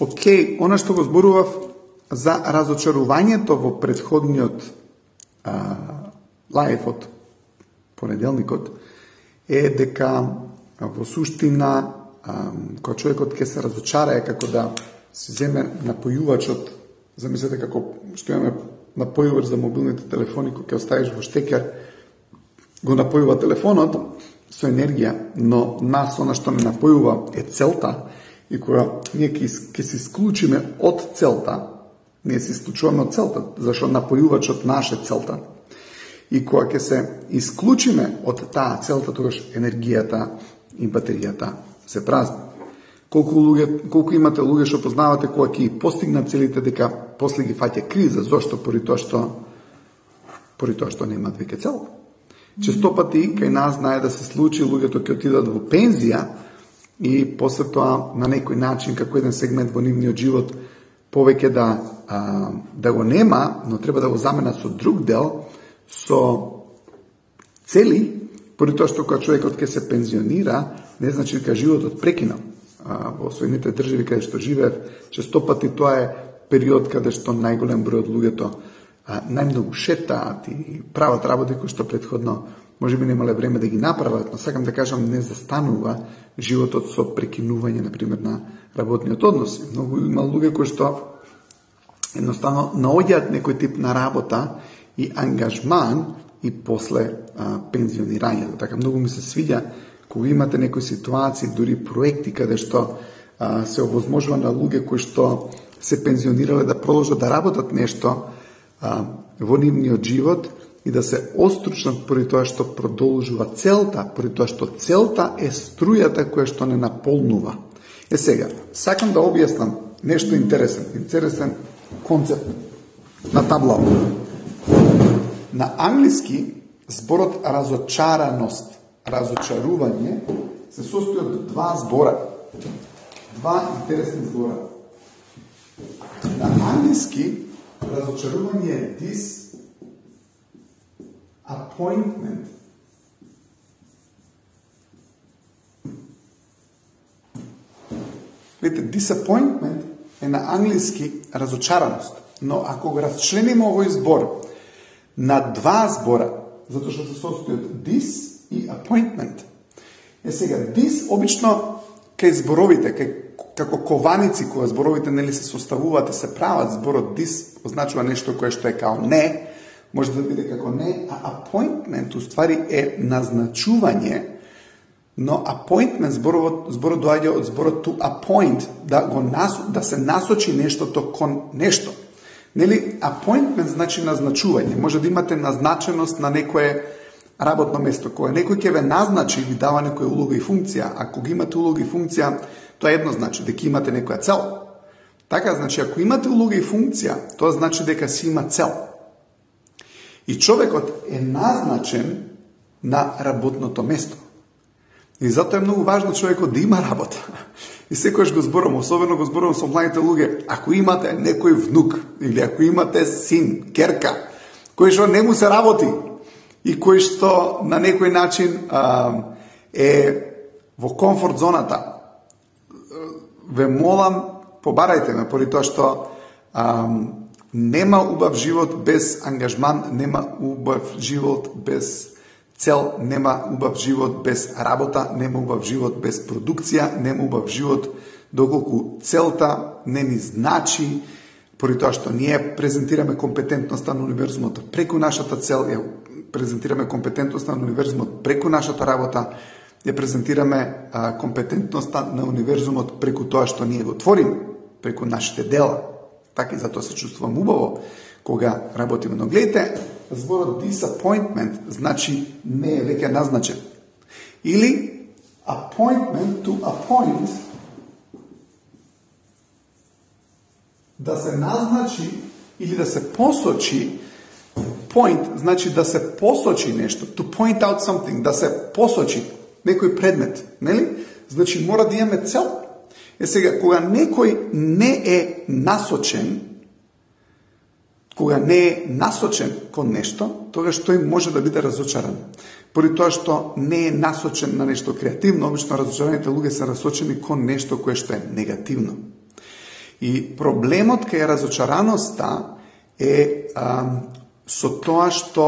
Океј, она што го зборував за разочарувањето во претходниот лајф од понеделникот е дека во суштина кога човекот ќе се разочара е како да си земе напојувачот. Замислете како што имаме напојувач за мобилните телефони, кој ќе оставиш во штекер, го напојува телефонот со енергија, но нас она што не напојува е целта, и кога ние ќе се исклучиме од целта, ние се исклучуваме од целта, зашто напојувачот наш е целта. И кога ќе се исклучиме од таа целта, тогаш енергијата и батеријата се празни. Колку имате луѓе што познавате кога ќе постигнат целите, дека после ги фаќа криза, зошто? Поради тоа што немаат веќе цел. Често пати кај нас знае да се случи, луѓето ќе отидат во пензија и после тоа на некој начин, како еден сегмент во нивниот живот, повеќе да го нема, но треба да го заменат со друг дел, со цели, поради тоа што кога човекот ќе се пензионира, не значи дека животот прекина. Во својните држави каде што живеев, често пати тоа е период каде што најголем број од луѓето најмногу шетаат и прават работи кои што претходно можеби немале време да ги направат, но сакам да кажам, не застанува животот со прекинување, например, на работниот однос. Многу има луѓе кои што едноставно наоѓаат некој тип на работа и ангажман и после пензионирањето. Така многу ми се свиѓа кога имате некои ситуации, дури проекти каде што се овозможува на луѓе кои што се пензионирале да продолжат да работат нешто во нивниот живот и да се остручнат поради тоа што продолжува целта, поради тоа што целта е струјата која што не наполнува. Сега, сакам да објаснам нешто интересен концепт на табло. На англиски зборот разочараност, разочарување се состои од два збора. Два интересни збора. На англиски разочарување е disappointment. Видите, disappointment е на англиски разочараност, но ако го разчлениме овој збор на два збора, затоа што се состои од dis и appointment. Сега, dis обично кај зборовите, како кованици кога зборовите нели се составуваат и се прават, зборот dis означува нешто кое што е као не, може да биде како не, а appointment уствари е назначување, но appointment зборот доаѓа од зборот to appoint, да се насочи нештото кон нешто. Нели, appointment значи назначување. Може да имате назначеност на некое работно место, кое некој ќе ве назначи, ви дава некоја улога и функција. Ако ги имате улога и функција, тоа едно значи дека имате некоја цел. Така, значи, ако имате улога и функција, тоа значи дека си има цел. И човекот е назначен на работното место. И затоа е многу важно човекот да има работа. И секојаш го зборам, особено го зборам со младите луѓе, ако имате некој внук, или ако имате син, керка, кој што не му се работи, и кој што на некој начин е во комфорт зоната, ве молам, побарајте ме, поради тоа што нема убав живот без ангажман, нема убав живот без цел, нема убав живот без работа, нема убав живот без продукција, нема убав живот доколку целта не ни значи, поради тоа што ние презентираме компетентноста на универзумот преку нашата цел, ја презентираме компетентноста на универзумот преку нашата работа, ја презентираме компетентноста на универзумот преку тоа што ние го твориме, преку нашите дела. Така и затоа се чувствувам убаво кога работиме. Но гледайте, зборот disappointment значи не е веќе назначен. Или appointment to appoint, да се назначи или да се посочи. Point значи да се посочи нешто, to point out something, да се посочи некој предмет, нели? Значи мора да имаме цел. Сега, кога некој не е насочен, кон нешто, тогаш тој може да биде разочаран. Поради тоа што не е насочен на нешто креативно, обично разочараните луѓе се насочени кон нешто кое што е негативно. И проблемот кај разочараноста е со тоа што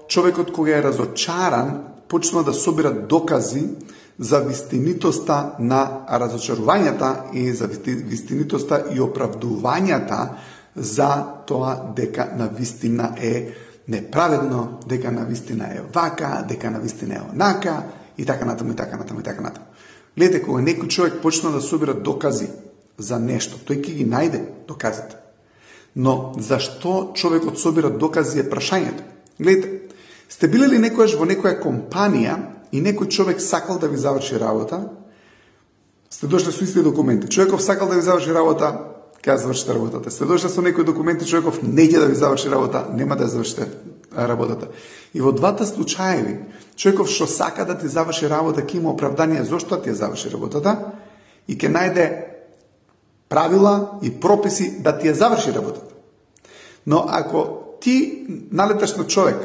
човекот кога е разочаран почнува да собира докази за вистинитоста на разочарувањата и за вистинитоста и оправдувањата за тоа дека на вистина е неправедно, дека на вистина е вака, дека на вистина е онака и така натаму и така натаму и така натаму. Гледате, кога некој човек почна да собира докази за нешто, тој ќе ги најде доказите. Но зашто човекот собира докази е прашањето. Гледате, сте били ли некојаш во некоја компанија и некој човек сакал да ви заврши работа, сте дошли со исти документи. Човеков сакал да ви заврши работа, ќе завршите работата. Сте дошли со некои документи, човеков не ќе да ви заврши работа, нема да завршите работата. И во двата случаеви, човеков што сака да ти заврши работа, ќе има оправдание зошто ти ја заврши работата и ќе најде правила и прописи да ти ја заврши работата. Но ако ти налеташ на човек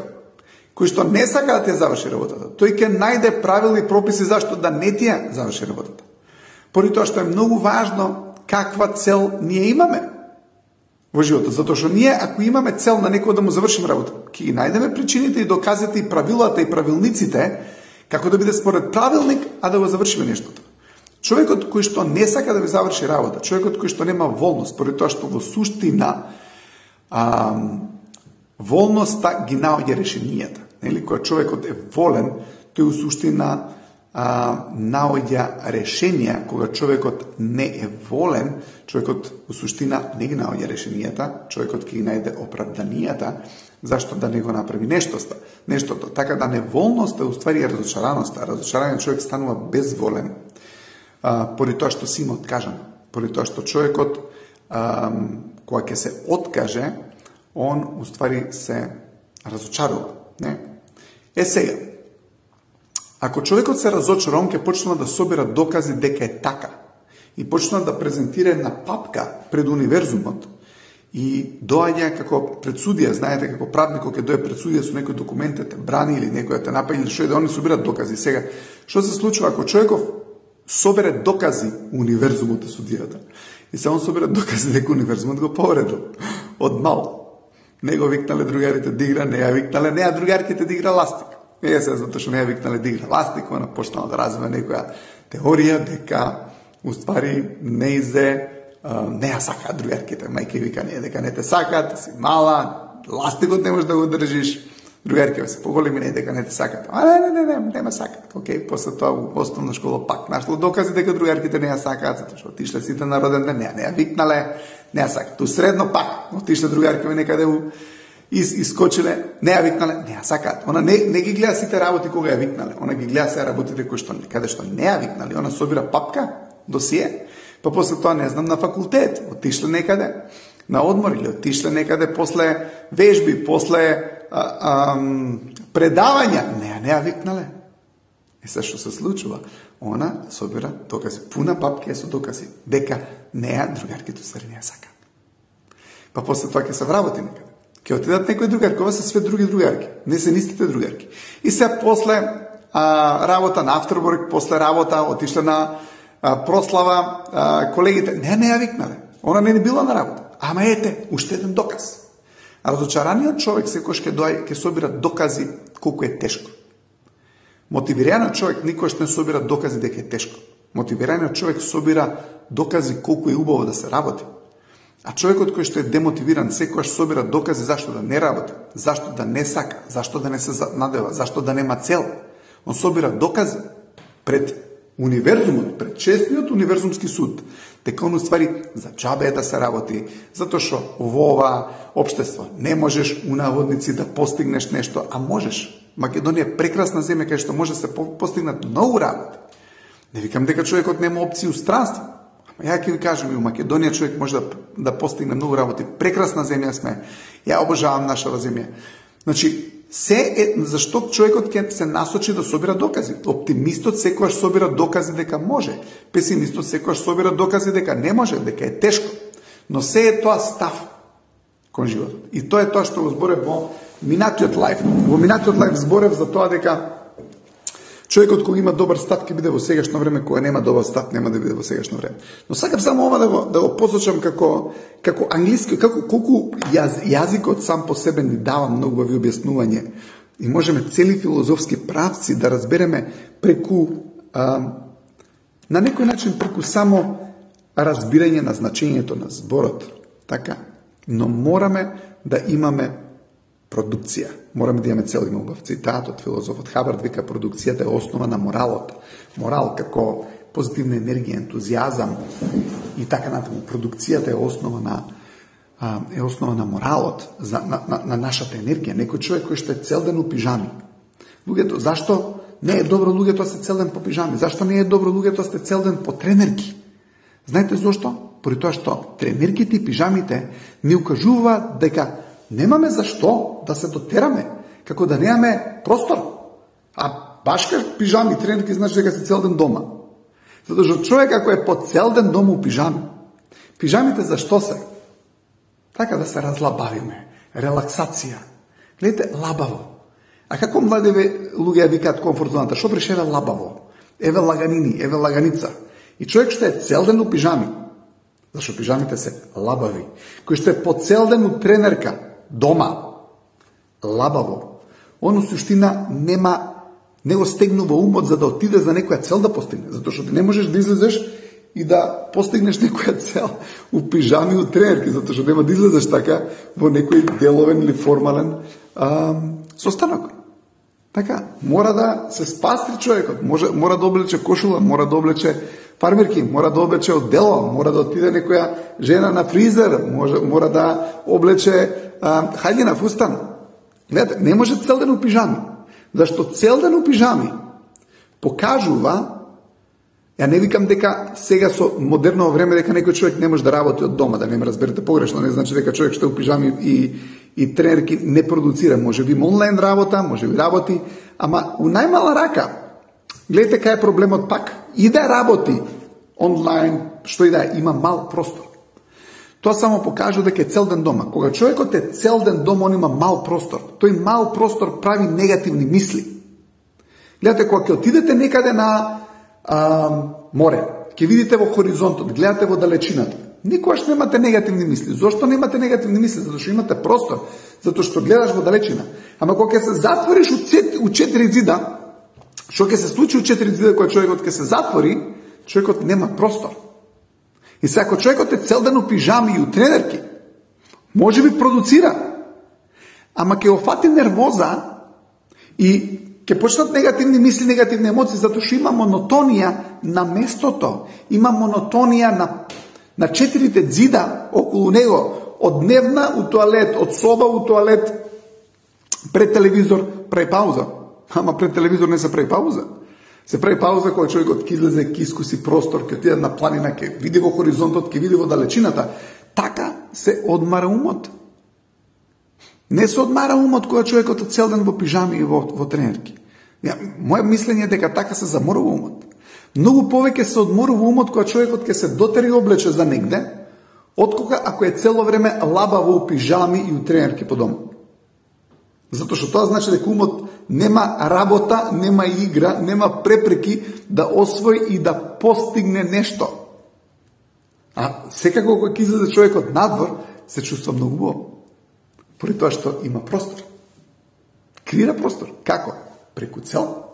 кој што не сака да ти ја заврши работата, тој ќе најде правила и прописи зашто да не ти ја заврши работата. Поради тоа што е многу важно каква цел ние имаме во животот. Затоа што ние, ако имаме цел на некој да му завршим работа, ќе ги најдеме причините и доказите и правилата и правилниците, како да биде според правилник, а да го завршиме нештото. Човекот кој што не сака да ви заврши работа, човекот кој што нема волност, поради тоа што во суштина волноста ги наоѓа решенијата. Нели, кога човекот е волен, тој во суштина наоѓа решенија. Кога човекот не е волен, човекот во суштина не ги наоѓа решенијата, човекот ќе ги најде оправданијата зашто да не го направи нештото. Така да неволноста е уствари разочараноста. Разочараниот човек станува безволен поради тоа што си има откажано. Поради тоа што човекот кога ќе се откаже, он уствари се разочарува. Не? Сега, ако човекот се разочара, он ќе почнува да собира докази дека е така и почнува да презентира една папка пред универзумот и доаѓа како пред судија, знаете како правникот ќе дое пред судија со некој документ те брани или некој те напаѓа или што е да они собираат докази. Сега, што се случува ако човеков собере докази универзумот и судијата и се он собере докази дека универзумот го повредил од мал. Не го викнале другарите да игра, не ја викнале, не ја другарките да игра ластик. Не се затоа што не ја викнале да игра ластик, она почнала да развива некоја теорија дека уствари не ја сакаат другарките. Мајке вика не дека не те сакаат, си мала, ластикот не можеш да го држиш. Другарките се поголеми, не дека не те сакаат. Не ме сакаат. Океј, после тоа во основна школа пак нашло докази дека другарките не ја сакаат, затоа што отишле сите на роден ден, не ја викнале, не ја сакаат. Ту средно пак, отишле другарките некаде искочиле, не ја викнале, не ја сакаат. Она не ги гледа сите работи кога ја викнале, она ги гледа се работите кои што каде што не ја викнале, она собира папка, досие, па после тоа не знам на факултет, отишле некаде на одмор или отишле некаде после вежби, после предавања, не ја викнале. И се што се случува, она собира докази, пуна папка со докази дека неа другарките се не ја сакаат. Па после тоа ќе се вработи некаде. Ќе отидат некои другарки, ова се све други другарки, не се нистите другарки. И се после работа на авторборг, после работа отишле на прослава, колегите не ја викнале. Она не била на работа. Ама ете, уште еден доказ. Разочараниот човек секојаш ќе собира докази колку е тешко. Мотивираниот човек никош не собира докази дека е тешко. Мотивираниот човек собира докази колку е убаво да се работи. А човекот кој што е демотивиран секојаш собира докази зашто да не работи, зашто да не сака, зашто да не се надева, зашто да нема цел. Он собира докази пред универзумот, пред честниот универзумски суд, дека он уствари за џабе да се работи, затоа што во ова општество не можеш у наводници да постигнеш нешто, а можеш. Македонија е прекрасна земја кај што може да се постигнат многу работи. Не викам дека човекот нема опции у странство. Ама ја ќе ви кажам, и у Македонија човек може да постигне многу работи. Прекрасна земја сме. Ја обожавам нашата земја. Значи, зашто човекот ќе се насочи да собира докази. Оптимистот секојаш собира докази дека може. Песимистот секојаш собира докази дека не може, дека е тешко. Но се е тоа став кон животот. И тоа е тоа што го зборев во минатиот лайф. Во минатиот лайф зборев за тоа дека Човекот кога има добар став ќе биде во сегашно време, кога нема добар став нема да биде во сегашно време. Но сакам само ова да го посочам како англиски, колку јазикот сам по себе ни дава многу убави објаснување и можеме цели филозофски правци да разбереме преку на некој начин преку само разбирање на значењето на зборот, така? Но мораме да имаме продукција. Мораме да имаме цел, има убав цитат од филозофот Хабард, вика продукцијата е основа на моралот. Морал како позитивна енергија, ентузијазам и така натаму. Продукцијата е основа на моралот, на нашата енергија. Некој човек кој што е цел ден у пижами. Луѓето, зашто не е добро луѓето сте цел ден по пижами? Зашто не е добро луѓето сте цел ден по тренерки? Знаете зошто? Поради тоа што тренерките и пижамите ни укажуваат дека немаме зашто да се дотераме, како да немаме простор. А башка пижами, тренерки, значи дека се цел ден дома. Затоа што човек ако е по цел ден дома у пижами, пижамите зашто се? Така да се разлабавиме, релаксација. Гледате, лабаво. А како млади луѓе викаат комфорт зоната? Што беше лабаво? Еве лаганини, еве лаганица. И човек што е цел ден у пижами, зашто пижамите се лабави, кој што е по цел ден у тренерка, дома, лабаво, он у суштина не го стегнува умот за да отиде за некоја цел да постигне, затоа што ти не можеш да излезеш и да постигнеш некоја цел у пижами у тренерки, затоа што нема да излезеш така во некој деловен или формален состанок. Така, мора да се спастри човекот, мора да облече кошула, мора да облече фармерки, мора да облече оддело, мора да отиде некоја жена на фризер, мора да облече хајдина, фустан. Гледате, не може цел ден у пижами. Зашто цел ден у пижами покажува, ја не викам дека сега со модерно време дека некој човек не може да работи од дома, да не ме разберете погрешно, не значи дека човек што е у пижами и тренерки не продуцира, може би онлайн работа, може би работи, ама у најмала рака. Гледате кај е проблемот пак. И да работи онлайн, што и да е, има мал простор. Тоа само покажува дека е цел ден дома. Кога човекот е цел ден дома, он има мал простор. Тој мал простор прави негативни мисли. Гледате, кога ќе отидете некаде на море, ќе видите во хоризонтот, гледате во далечината, никогаш немате негативни мисли. Зошто немате негативни мисли? Затоа што имате простор, затоа што гледаш во далечина. Ама кога ќе се затвориш у 4 зида, што ќе се случи у 4 зида кога човекот ќе се затвори, човекот нема простор. И сега ако човекот е цел ден у пижами и у тренерки, може би продуцира, ама ќе офати нервоза и ќе почнат негативни мисли, негативни емоции, затоа што има монотонија на местото, има монотонија на 4 зида околу него, од дневна у тоалет, од соба у тоалет, пред телевизор прави пауза. Ама пред телевизор не се прави пауза. Се прави пауза кога човекот ќе излезе, ќе искуси простор, ќе отиде на планина, ќе види во хоризонтот, ќе види во далечината. Така се одмара умот. Не се одмара умот кога човекот е цел ден во пижами и во тренерки. Моје мислење е дека така се заморува умот. Многу повеќе се одморува умот кога човекот ќе се дотери и облече за негде, откога ако е цело време лабаво у пижами и у тренерки по дома. Затоа што тоа значи дека умот нема работа, нема игра, нема препреки да освои и да постигне нешто. А секако кога ќе излезе човекот надвор, се чувства многу убаво. Поради тоа што има простор. Креира простор. Како? Преку цел.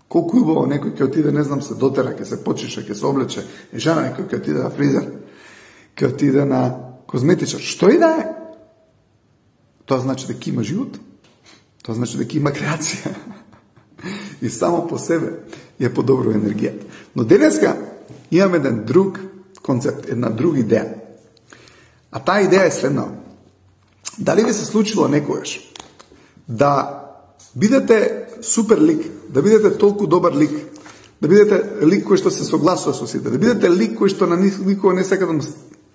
Колку убаво некој ќе отиде, не знам, се дотера, ќе се почише, ќе се облече, жена некој ќе отиде на фризер, ќе отиде на козметичар. Што и да е? Тоа значи дека има живот. Тоа значи дека има креација. И само по себе ја подобрува енергијата. Но денеска имаме еден друг концепт, една друга идеја. А таа идеја е следна. Дали ви се случило некојаш да бидете супер лик, да бидете толку добар лик, да бидете лик кој што се согласува со сите, да бидете лик кој што на никој не сака да му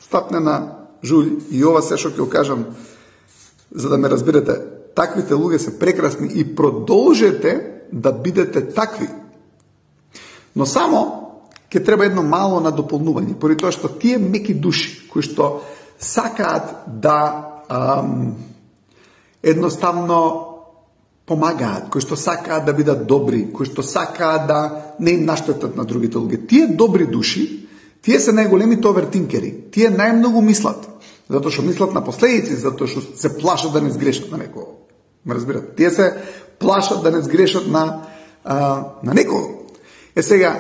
стапне на жулј, и ова се што ќе кажам за да ме разберете, таквите луѓе се прекрасни и продолжете да бидете такви. Но само ќе треба едно мало надополнување, поради тоа што тие меки души кои што сакаат да едноставно помагаат, кои што сакаат да бидат добри, кои што сакаат да не им наштетат на другите луѓе. Тие добри души, тие се најголемите овертинкери. Тие најмногу мислат, затоа што мислат на последици, затоа што се плашат да не сгрешат на некого. Ме разбирате? Тие се плашат да не сгрешат на некого. Сега,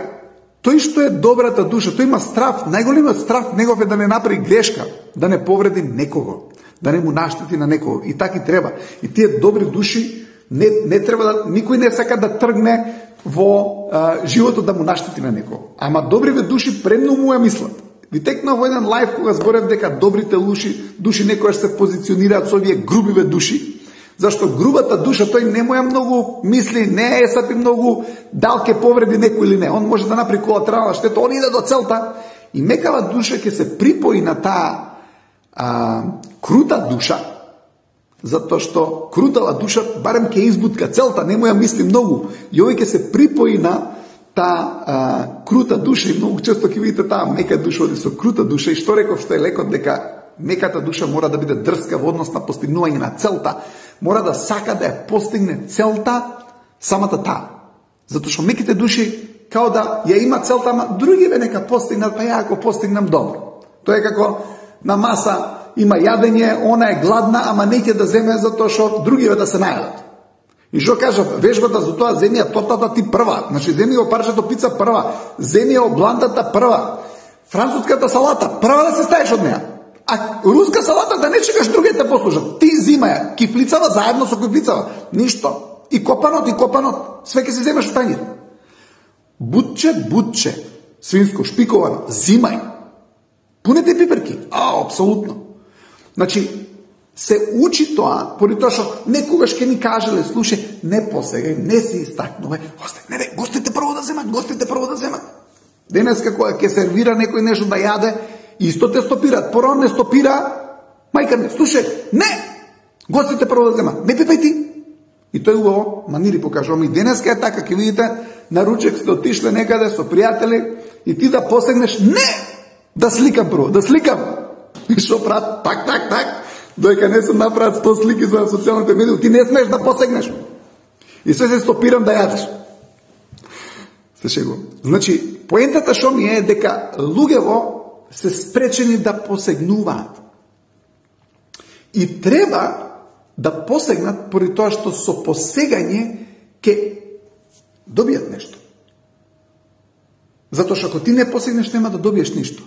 тој што е добрата душа, тој има страв, најголемиот страв негов е да не направи грешка, да не повреди некого, да не му наштети на некого. И така и треба. И тие добри души не треба да, никој не сака да тргне во животот да му наштети на некого. Ама добриве души премногу му ја мислат. Ви текнав во еден лайф кога зборев дека добрите души некојаш се позиционираат со овие грубиве души. Зашто грубата душа, тој не му ја многу мисли, не е сапи многу дал ке повреди некој или не. Он може да направи колатерална штета, он иде до целта. И мекава душа ќе се припои на таа крута душа, затоа што крутава душа барем ќе избутка целта, не му ја мисли многу. И овој ќе се припои на таа крута душа и многу често ќе видите таа мека душа оди со крута душа. И што реков што е лекот, дека меката душа мора да биде дрска во однос на постигнување на целта. Мора да сака да ја постигне целта самата таа. Затоа што меките души као да ја има целта, ама другиве нека постигнат, па ја ако постигнам добро. Тоа е како на маса има јадење, она е гладна, ама не ќе да земе затоа што другиве да се најадат. И што кажав, вежбата за тоа, земи ја тортата ти прва, значи земи го парчето пица прва, земи ја обландата прва, француската салата прва да се ставиш од неа. А руска салата да не чекаш другите послужат. Ти зима ја, кифлицава заедно со кифлицава. Ништо. И копанот, све ќе се земеш од тањир. Бутче, свинско, шпиковано, зимај. Пунете пиперки. Апсолутно. Значи, се учи тоа, поради тоа што некогаш ќе ни кажеле, слушај, не посегај, не се истакнувај. Не, гостите прво да земат. Денеска кога ќе сервира некој нешто да јаде, исто те стопираат. Порано не стопира, мајка не, слушај, не! Гостите прво да земат. Не пипај ти. И тој убаво манири покажувам. И денеска е така, ќе видите, на ручек сте отишле некаде со пријатели и ти да посегнеш, не! Да сликам прво, да сликам. И шо прават? Так. Дојка не се направат 100 слики за социјалните медии, ти не смееш да посегнеш. И се стопирам да јадеш. Се шегувам. Значи, поентата шо ми е дека луѓево се спречени да посегнуваат. И треба да посегнат поради тоа што со посегање ќе добијат нешто. Затоа што ако ти не посегнеш, нема да добиеш ништо.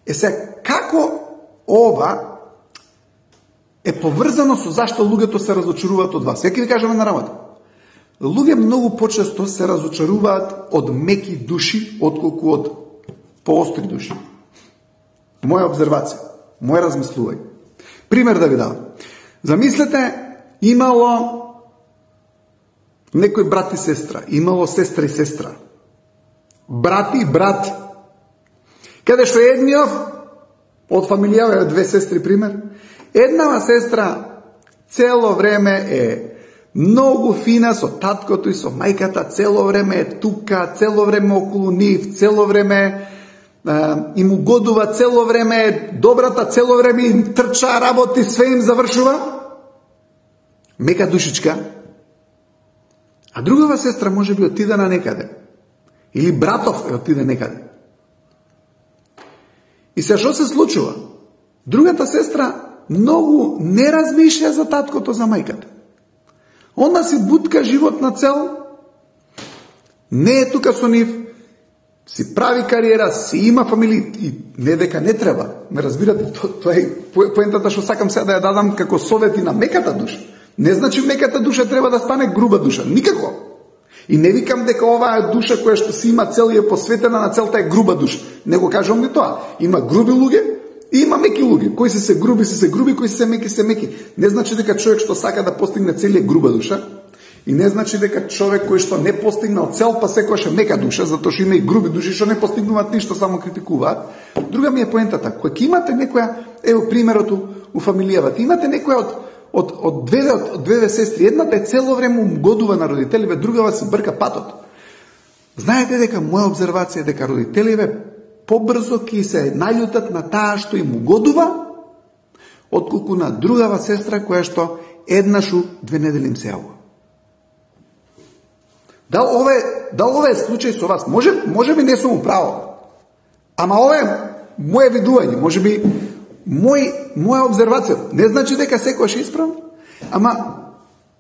Сега, како ова е поврзано со зашто луѓето се разочаруваат од вас? Сега ќе ви кажеме на работа. Луѓе многу почесто се разочаруваат од меки души, отколку од поостри души. Моја обзервација, моја размислување. Пример да ви дам. Замислете, имало некој брат и сестра, имало сестра и сестра. Брат и брат. Каде што едниот од фамилија, две сестри пример, еднава сестра цело време е многу фина со таткото и со мајката, цело време е тука, цело време околу нив, цело време им угодува, цело време е добрата, цело време им трча, работи, све им завршува. Мека душичка. А другава сестра може би отиде на некаде. Или братов отиде некаде. И се што се случува? Другата сестра многу не размишља за таткото, за мајката. Она си бутка животна цел, не е тука со нив, си прави кариера, си има фамилија и не дека не треба. Ме разбирате, тоа е поентата што сакам сега да ја дадам како совети на меката душа. Не значи меката душа треба да стане груба душа, никако. И не викам дека оваа душа која што си има цел и е посветена на целта е груба душа. Не го кажувам ни тоа. Има груби луѓе и има меки луѓе. Кои се груби, кои се меки. Не значи дека човек што сака да постигне цел е груба душа. И не значи дека човек кој што не постигнал цел, па секојаш е мека душа, затоа што има и груби души што не постигнуваат ништо, само критикуваат. Друга ми е поентата. Кога имате некоја, ево примерот у фамилијата, имате некоја од две сестри, едната е цело време угодува на родителиве, другава се брка патот. Знаете дека моја обзервација е дека родителиве побрзо ќе се наљутат на таа што им угодува, отколку на другава сестра која што еднаш у 2 недели им се јавува. Дал ова е случај со вас? Може би не сум управо. Ама ова е моје видување, може би моја обзервација. Не значи дека секојаш е исправно, ама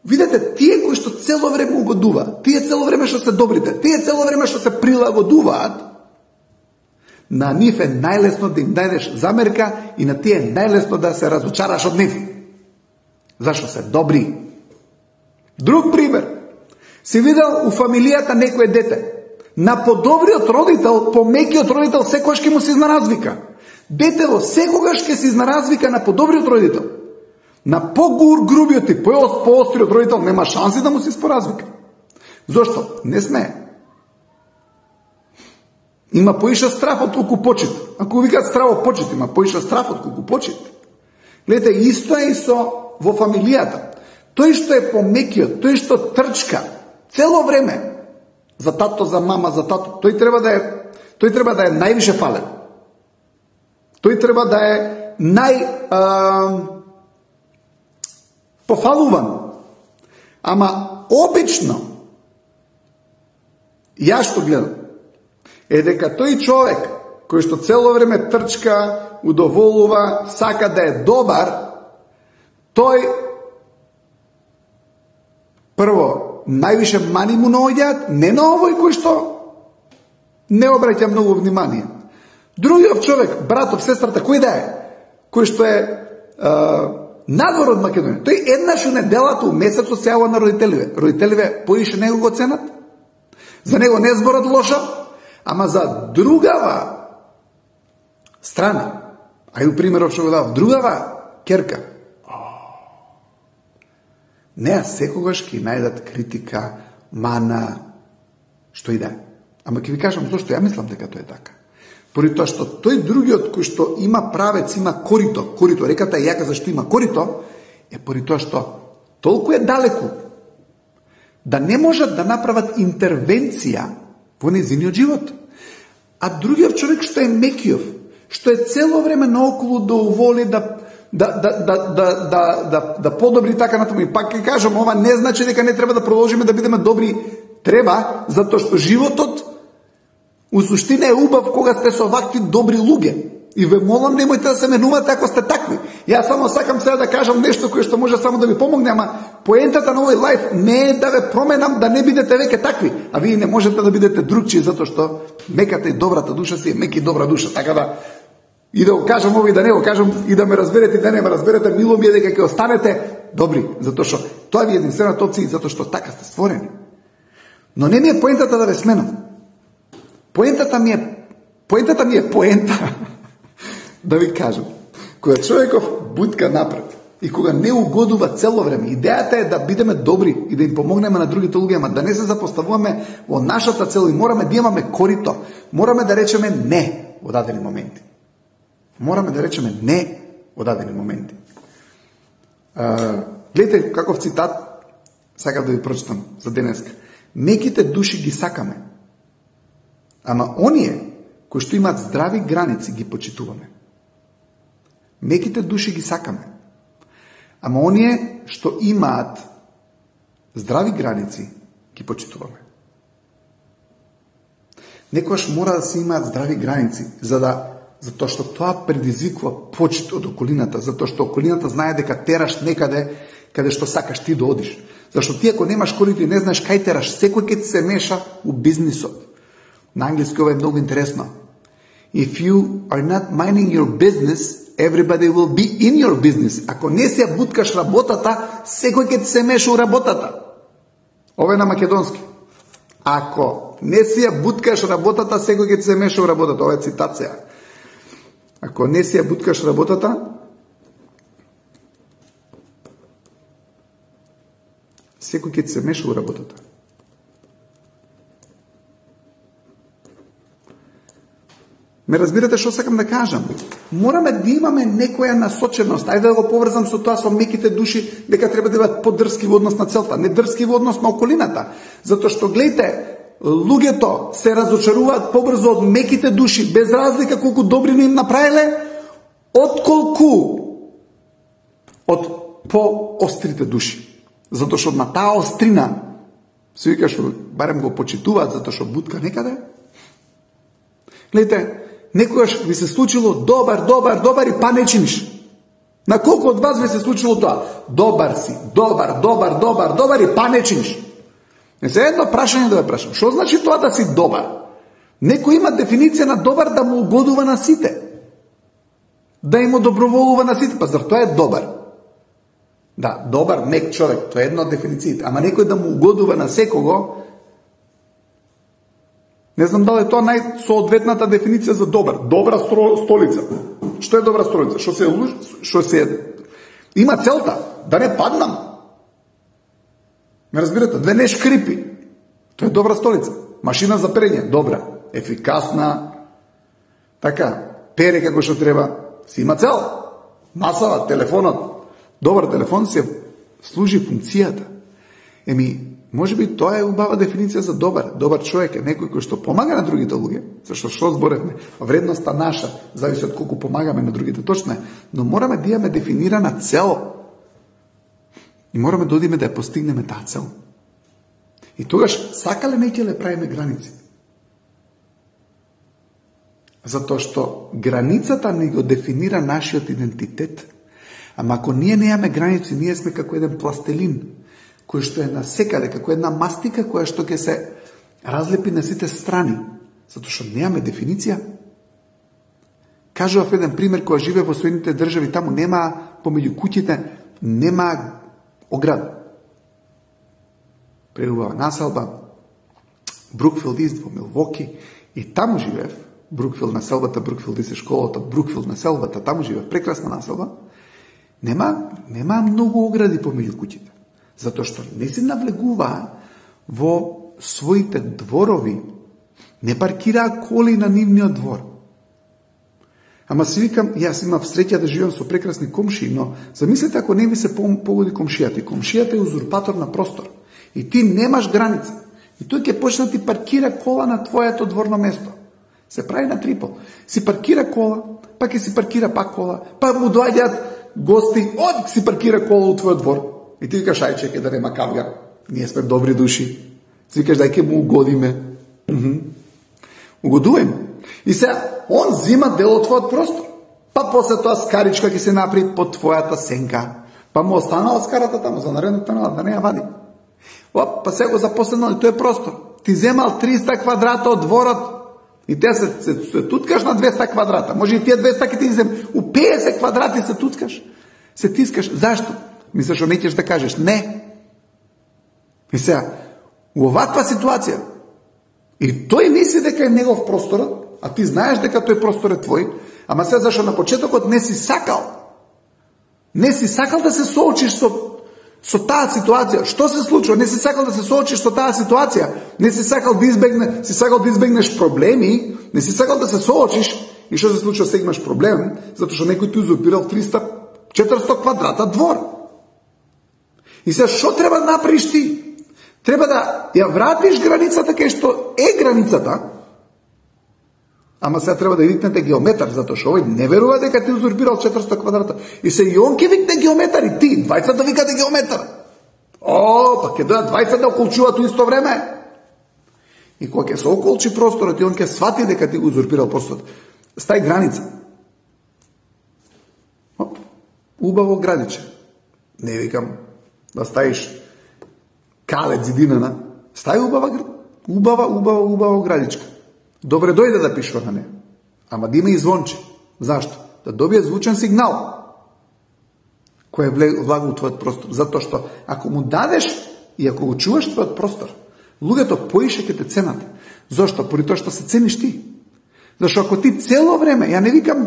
видете, тие кои што цело време угодуваат, тие цело време што се добрите, тие цело време што се прилагодуваат, на нив е најлесно да им дајдеш замерка и на тие е најлесно да се разочараш од нив. Зашто се добри. Друг пример. Си видел у фамилијата некој дете. На подобриот родител, помекиот родител, секогаш ќе му се изнаразвика. Детево секогаш ќе се изнаразвика на подобриот родител. На грубиот и поостриот родител нема шанси да му се испоразвика. Зошто? Не смее. Има поиша страф од колку почит. Ако викаат страф од почит, има поиша страф од колку почит. Гледате, исто е и во фамилијата. Тој што е помекиот, тој што трчка цело време за тато, за мама, за тато, тој треба да е највише фален. Тој треба да е пофалуван. Ама обично, ја што гледам, е дека тој човек кој што цело време трчка, удоволува, сака да е добар, тој прво највише мани му наоѓаат, не на овој кој што не обраќа многу внимание. Другиот човек, братов, сестрата, кој да е, кој што е надвор од Македонија, тој еднаш у неделата, у месецот се јава на родителиве. Родителиве поише него го ценат, за него не зборат лошо, ама за другава страна, ајде примерот што го дав, другава керка, неа секогаш ќе најдат критика, мана, што и да е. Ама ќе ви кажам зашто ја мислам дека тоа е така. Поради тоа што тој другиот кој што има правец, има корито, реката е јака зашто има корито, е поради тоа што толку е далеку да не можат да направат интервенција во незиниот живот. А другиот човек што е мекиов, што е цело време наоколу да уволи да подобри така натаму. И пак ќе кажам, ова не значи дека не треба да продолжиме да бидеме добри. Треба, затоа што животот у суштина е убав кога сте со вакви добри луѓе. И ве молам, немојте да се менувате ако сте такви. Јас само сакам сега да кажам нешто кое што може само да ви помогне, ама поентата на овој лайф не е да ве променам да не бидете веќе такви, а вие не можете да бидете другчи, затоа што меката и добрата душа си е меки и добра душа. Така да и да го кажам ово и да не го кажам, и да ме разберете и да не ме разберете, мило ми е дека ќе останете добри, затоа што тоа ви е единствената опција, затоа што така сте створени. Но не ми е поентата да ве сменам. Поентата ми е поента да ви кажам. Кога човеков бутка напред и кога не угодува цело време, идејата е да бидеме добри и да им помогнеме на другите луѓе, ама да не се запоставуваме во нашата цел и мораме да имаме корито. Мораме да речеме не во дадени моменти. Гледайте каков цитат сакам да ви прочитам за денеска. Меките души ги сакаме, ама оние кои што имаат здрави граници ги почитуваме. Меките души ги сакаме, ама оние што имаат здрави граници ги почитуваме. Некојаш мора да се имаат здрави граници, затоа што тоа предизвикува почит од околината, затоа што околината знае дека тераш некаде каде што сакаш ти да одиш. Зашто ти ако немаш корито и не знаеш кај тераш, секој ќе се меша у бизнисот. На англиски ова е многу интересно. If you are not minding your business, everybody will be in your business. Ако не се буткаш работата, секој ќе се меша у работата. Ова е на македонски. Ако не се буткаш работата, секој ќе се меша у работата. Ова е цитација. Ако не се буткаш работата, секој ќе се меша у работата. Ме разбирате што сакам да кажам? Мораме да имаме некоја насоченост. Ајде да го поврзам со тоа со меките души, дека треба да бидат подрски во однос на целта, не дрски во однос на околината. Затоа што гледате, луѓето се разочаруваат побрзо од меките души, без разлика колку добри не им направиле, отколку од поострите души. Затоа што на таа острина Се вика што барем го почитуваат затоа што бутка некаде. Гледайте, некогаш ви се случило добар и па не чиниш. На колку од вас ви се случило тоа? Добар си, добар и па не чиниш. Не се едно прашање да ве прашам. Што значи тоа да си добар? Некој има дефиниција на добар да му угодува на сите. Да им доброволува на сите. Па зар тоа е добар? Да, добар, мек човек, тоа е една од дефинициите. Ама некој да му угодува на секого, не знам дали е тоа најсоодветната дефиниција за добар. Добра столица. Што е добра столица? Што се има целта да не паднам. Ме разбирате? Да не шкрипи. Тоа е добра столица. Машина за перење, добра, ефикасна, така, пере како што треба, си има цел. Масава, телефонот. Добар телефон се служи функцијата. Може би тоа е убава дефиниција за добар. Добар човек е некој кој што помага на другите луѓе, зашто што зборевме, вредноста наша зависи од колку помагаме на другите, точно е, но мораме да имаме дефинирана цел. И мораме да одиме да ја постигнеме таа цел. И тогаш сакале не ќе правиме граници. Затоа што границата ни го дефинира нашиот идентитет. Ама ако ние не имаме граници, ние сме како еден пластелин, кој што е насекаде, како една мастика која што ќе се разлепи на сите страни, затоа што немаме дефиниција. Кажував еден пример, која живе во Соединените држави, таму нема помеѓу куќите, нема ограда. Преубава населба, Брукфилд Ист во Милвоки, и таму живеев, Брукфилд населбата, Брукфилд Ист е школата, Брукфилд населбата, таму живеев, прекрасна населба. Нема многу огради помеѓу куќите. Затоа што не се навлегуваа во своите дворови, не паркираа коли на нивниот двор. Ама си викам, јас имав среќа да живеам со прекрасни комшии, но замислете ако не ви се погоди комшијата. И комшијата е узурпатор на простор. И ти немаш граница. И тој ќе почне да ти паркира кола на твоето дворно место. Се прави на трипол. Си паркира кола, па ќе си паркира пак кола, па му доаѓаат гости, си паркира кола у твојот двор. И ти викаш, ај чекај да нема кавга. Ние сме добри души. Си викаш, дај ке му угодиме. Угодувајме. И сега, он зима дел од твојот простор. Па после тоа скаричка ќе се направи под твојата сенка. Па му останала скарата таму, за наредната да не ја вади. Па сега го запоследнал и тој простор. Ти земал 300 квадрата од дворот и те се туткаш на 200 квадрата. Може и тие 200 ќе ти зем. У 50 квадрати се туткаш. Се тискаш. Зашто? Мислиш, што не ćeš да кажеш не. И сега, у оваква ситуација, и тој мисли дека е негов просторот, а ти знаеш дека тој простор е твој, ама сега зашто на почетокот не си сакал. Не си сакал да се соочиш со таа ситуација. Што се случува? Не си сакал да се соочиш со таа ситуација. Не си сакал да избегнеш проблеми, не си сакал да се соочиш. И што се случува? Сега имаш проблем, затоа што некој ти узурпирал 300-400 квадрата двор. И сега што треба да направиш ти? Треба да ја вратиш границата кај што е границата, ама сега треба да викнете геометар, затоа што овој не верува дека ти узурпирал 400 квадрата. И се и он ќе викне геометар и ти, двајцата викате геометар. Па ќе дојат двајцата да околчуваат у исто време. И кога ќе се околчи просторот и он ќе свати дека ти го узурпирал просторот, стај граница. Убаво градиче. Не викам да ставиш калет зидинана, стај убава градичка. Добре дојде да пишува на неја. Ама да има и звонче. Зашто? Да добие звучен сигнал кој е влага у твојот простор. Затоа што ако му дадеш и ако го чуваш твојот простор, луѓето поише ќе те ценат. Зошто? Поради тоа што се цениш ти. Зашто ако ти цело време, ја не викам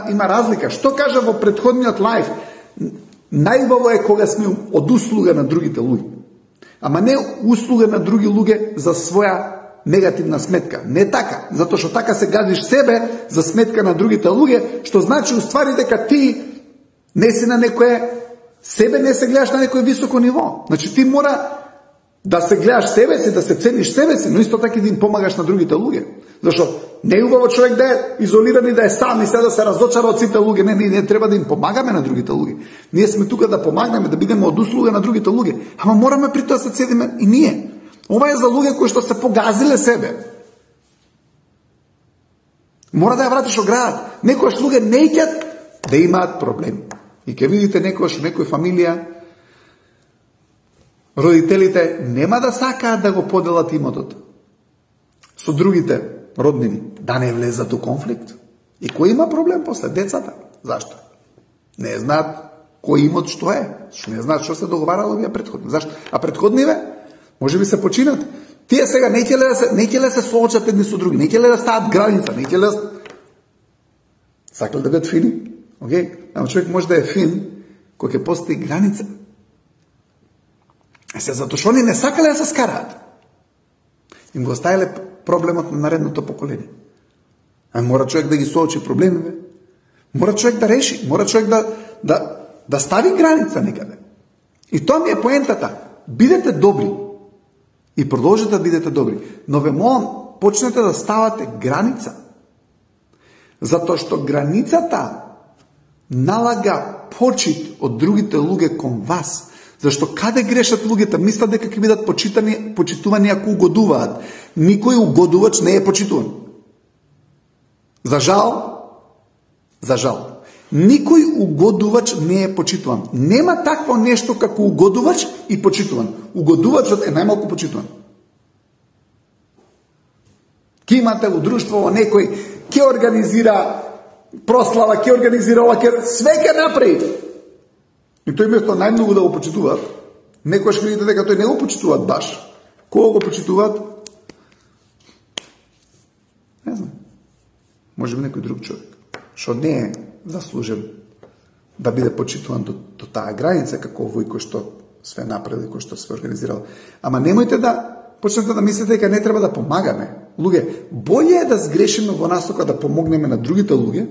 има разлика. Што кажа во претходниот лайф? Најубаво е кога сме од услуга на другите луѓе. Ама не услуга на други луѓе за своја негативна сметка. Не така. Затоа што така се газиш себе за сметка на другите луѓе, што значи уствари дека ти не си на некое, себе не се гледаш на некое високо ниво. Значи ти мора да се гледаш себе си, да се цениш себе си, но исто така и да им помагаш на другите луѓе. Зашто не е убаво човек да е изолиран и да е сам и се да се разочара од сите луѓе. Не треба да им помагаме на другите луѓе. Ние сме тука да помагнеме, да бидеме од услуга на другите луѓе. Ама мораме при тоа се седиме и ние. Ова е за луѓе кои што се погазиле себе. Мора да ја вратиш оградата. Некојаш луѓе неќат да имаат проблеми. И ќе видите некојаш некој фамилија, родителите нема да сакаат да го поделат имотот со другите роднини, да не влезат у конфликт. И кој има проблем после? Децата. Зашто? Не знаат кој имот што е. Што не знаат што се договарало вие претходно. Зашто? А претходниве може би се починат. Тие сега не ќе да се соочат едни со други, не ќе да стават граница, не ќе да сакал да бидат фини. Океј? Ама човек може да е фин кој ќе постои граница. Се затоа што они не сакале да се скараат. Им го оставиле проблемот на наредното поколение. А мора човек да ги соочи проблемите. Мора човек да реши, мора човек да стави граница некаде. И тоа ми е поентата. Бидете добри. И продолжете да бидете добри. Но ве молам, почнете да ставате граница. Затоа што границата налага почит од другите луѓе кон вас. Зашто каде грешат луѓето? Мислат дека ќе бидат почитувани ако угодуваат. Никој угодувач не е почитуван. За жал, никој угодувач не е почитуван. Нема такво нешто како угодувач и почитуван. Угодувачот е најмалку почитуван. Ке имате во друштво некој ќе организира прослава, ќе организира ова, све ќе направи. И тој место најмногу да го почитуваат, некојаш ќе видите дека тој не го почитуваат баш. Кого го почитуваат? Не знам. Може би некој друг човек, што не е заслужен да биде почитуван до таа граница, како овој кој што све направил, кој што све организирал. Ама немојте да почнете да мислите дека не треба да помагаме. Луѓе, боле е да сгрешиме во насока да помогнеме на другите луѓе,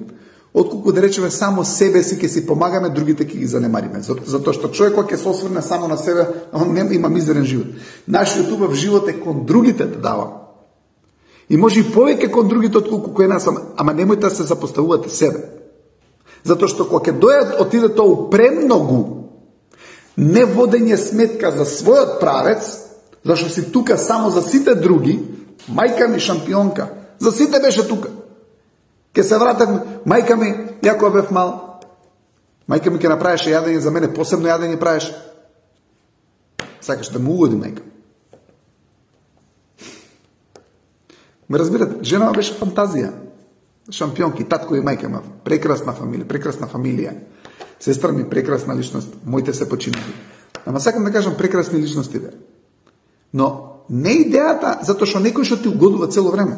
отколку да речеме само себе си ќе си помагаме, другите ќе ги занемариме. Затоа што човек кој ќе се осврне само на себе, он нема има мизерен живот. Нашиот убав живот е кон другите да дава. И може и повеќе кон другите отколку кој нас, ама немојте да се запоставувате себе. Затоа што кога ќе дојат отиде тоа премногу, не водење сметка за својот правец, зашто си тука само за сите други, мајка ми шампионка, за сите беше тука. Ке се вратам, мајка ми, ја кога бев мал, мајка ми ке направеше јадење за мене, посебно јадење правеше. Сакаш да му угоди мајка. Ме разбирате, женава беше фантазија. Шампионки, татко и мајка ма, прекрасна фамилија. Сестра ми прекрасна личност, моите се починали. Ама сакам да кажам прекрасни личности бе. Но не идејата, затоа што некој што ти угодува цело време.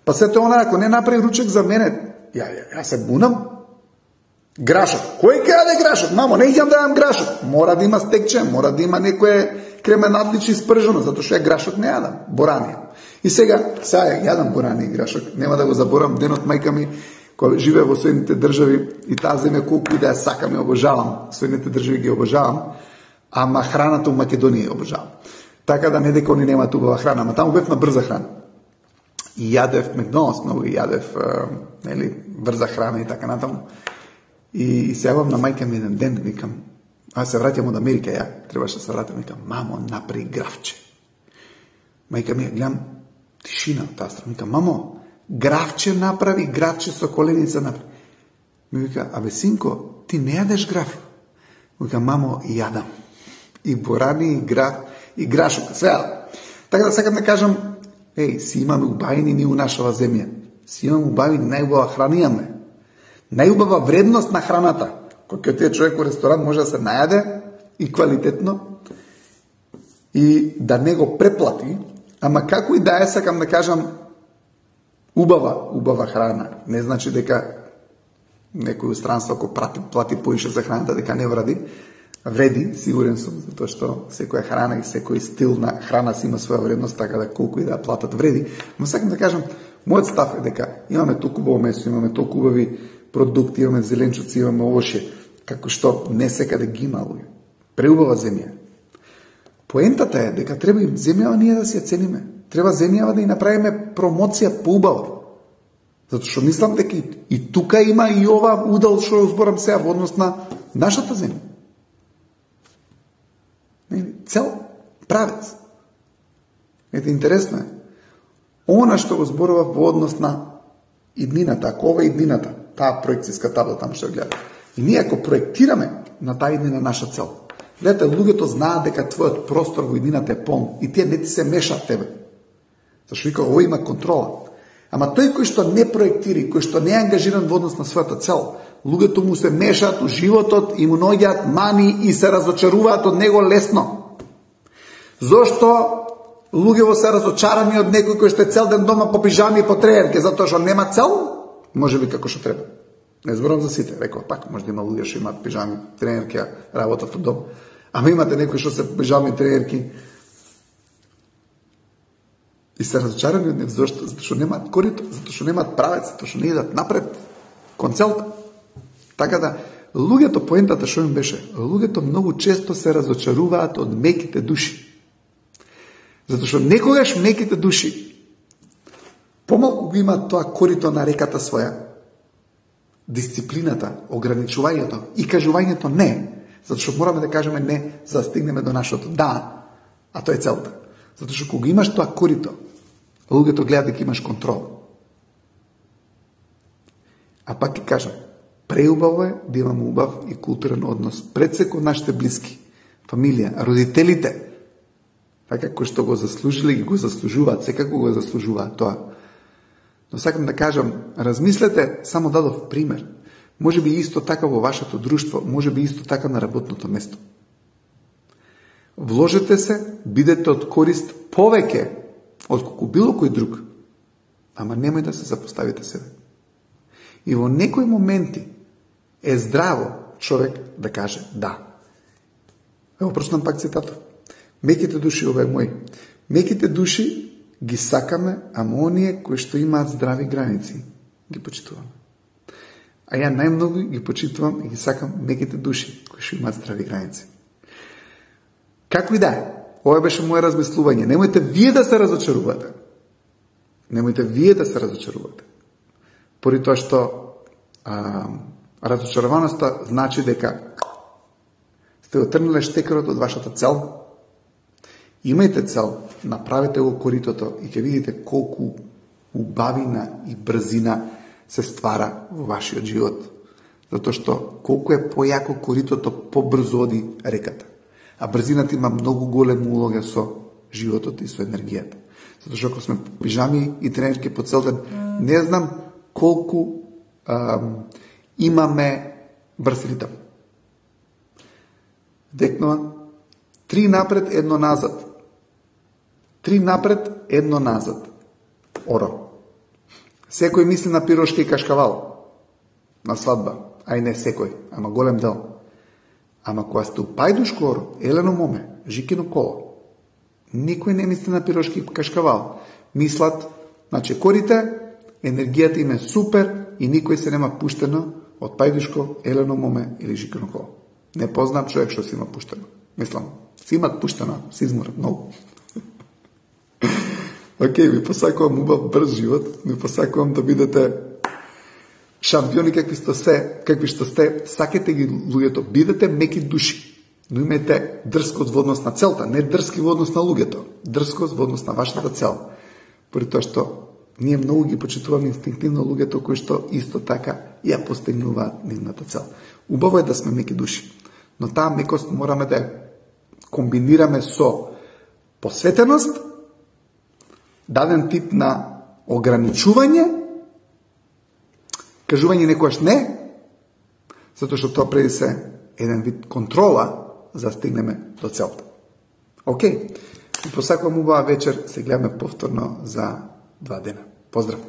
Па сето она, ако не направи ручек за мене, ја се бунам. Грашот. Кој ќе јаде грашот? Мамо, не идам да јадам грашот. Мора да има стекче, мора да има некое кремен надличи спржено, затоа што ја грашот не јадам. Боранија. И сега јадам борани и грашок. Нема да го заборам денот мајка ми, која живее во Соединените држави и таа земја колку и да ја сакам и обожавам. Соединените држави ги обожавам, ама храната у Македонија ја обожавам. Така да не дека они немаат убава храна, ама таму бев на брза храна. И јадев Макдоналдс, многу јадев брза храна и така натаму. И се јавам на мајка ми еден ден, викам, се враќам од Америка, ја требаше да се вратам, викам, мамо, направи графче. Мајка ми ја гледам, тишина од таа страна, викам, мамо, графче направи, графче со коленица направи. Ми вика, абе синко, ти не јадеш граф? Викам, мамо, јадам. И борани, и граф, и грашок, свеа. Така да сакам да кажам, си имаме убавини ни у нашава земја. Си имаме убавини, најубава храна имаме. Најубава вредност на храната. Кога ќе човек во ресторан може да се најаде и квалитетно и да не го преплати, ама како и да е, сакам да кажам, убава храна. Не значи дека некој странство ако плати поише за храната, дека не вреди, сигурен сум, затоа што секоја храна и секој стил на храна си има своја вредност, така да колку и да платат вреди. Но сакам да кажам, мојот став е дека имаме толку убаво месо, имаме толку убави продукти, имаме зеленчуци, имаме овоше, како што не секаде ги има луѓе. Преубава земја. Поентата е дека треба и земјава ние да си ја цениме. Треба земјава да ја направиме промоција поубаво. Затоа што мислам дека и тука има и ова удел што зборам сега во однос на нашата земја. Цел правец. Интересно е. Она што го зборува во однос на иднината, ако ова е иднината, таа проекцијска табла таму што ја гледате. И ние ако проектираме на таа иднина наша цел, гледате, луѓето знаат дека твојот простор во иднината е полн и тие не ти се мешаат тебе. Зашто вика, ово има контрола. Ама тој кој што не проектира, кој што не е ангажиран во однос на својата цел, луѓето му се мешаат у животот и му наоѓаат мани и се разочаруваат од него лесно. Зошто луѓето се разочарани од некој кој што е цел ден дома по пижами и по треерке, затоа што нема цел? Може би како што треба. Не зборам за сите, реков пак, може да има луѓе што имаат пижами, треерки, работат од дом. Ама имате некои што се пижами, треерки и се разочарани од нив. Зашто? Затоа што немаат корито, затоа што немаат правец, затоа што не идат напред кон целта. Така да, луѓето, поентата што им беше, луѓето многу често се разочаруваат од меките души. Затоа што некогаш меките души помалку го имаат тоа корито на реката своја, дисциплината, ограничувањето и кажувањето не. Затоа што мораме да кажеме не за да стигнеме до нашото да, а тоа е целта. Затоа што кога имаш тоа корито, луѓето гледаат дека имаш контрол. А пак ќе кажам, преубаво е да имаме убав и културен однос пред се кон нашите блиски, фамилија, родителите, така кои што го заслужиле и го заслужуваат, секако го заслужуваат тоа. Но сакам да кажам, размислете, само дадов пример. Може би исто така во вашето друштво, може би исто така на работното место. Вложете се, бидете од корист повеќе од колку било кој друг, ама немој да се запоставите себе. И во некои моменти е здраво човек да каже да. Ево прочитам пак цитатот. Меките души, ова е мој. Меките души ги сакаме, ама оние кои што имаат здрави граници ги почитуваме. А ја најмногу ги почитувам и ги сакам меките души кои што имаат здрави граници. Како и да е, ова беше моje размислување. Немојте вие да се разочарувате. Немојте вие да се разочарувате. Поради тоа што разочарованоста значи дека сте отргнале штекерот од вашата цел. Имајте цел, направете го коритото и ќе видите колку убавина и брзина се ствара во вашиот живот. Затоа што колку е појако коритото, побрзо оди реката. А брзината има многу голема улога со животот и со енергијата. Затоа што ако сме пижами и тренерки по цел ден, не знам колку имаме брз ритам. Декнува 3 напред, 1 назад. 3 напред, 1 назад. Оро. Секој мисли на пирошки и кашкавал. На свадба. Ај не секој, ама голем дел. Ама кога сте у пајдушко оро, елено моме, жикино коло, никој не мисли на пирошки и кашкавал. Мислат на чекорите, енергијата им е супер и никој се нема пуштено од пајдушко, елено моме или жикино коло. Не познам човек што си има пуштено. Мислам, си имат пуштено, си изморат многу. Океј, ви посакувам убав брз живот, ви посакувам да бидете шампиони какви што сте, сакате ги луѓето, бидете меки души, но имајте дрскост во однос на целта, не дрски во однос на луѓето, дрскост во однос на вашата цел. Поради тоа што ние многу ги почитуваме инстинктивно луѓето кои што исто така ја постигнуваат нивната цел. Убаво е да сме меки души, но таа мекост мораме да ја комбинираме со посветеност, даден тип на ограничување, кажување некојаш не, затоа што тоа преди се еден вид контрола за да стигнеме до целта. Океј, и посакувам убава вечер, се гледаме повторно за 2 дена. Поздрав!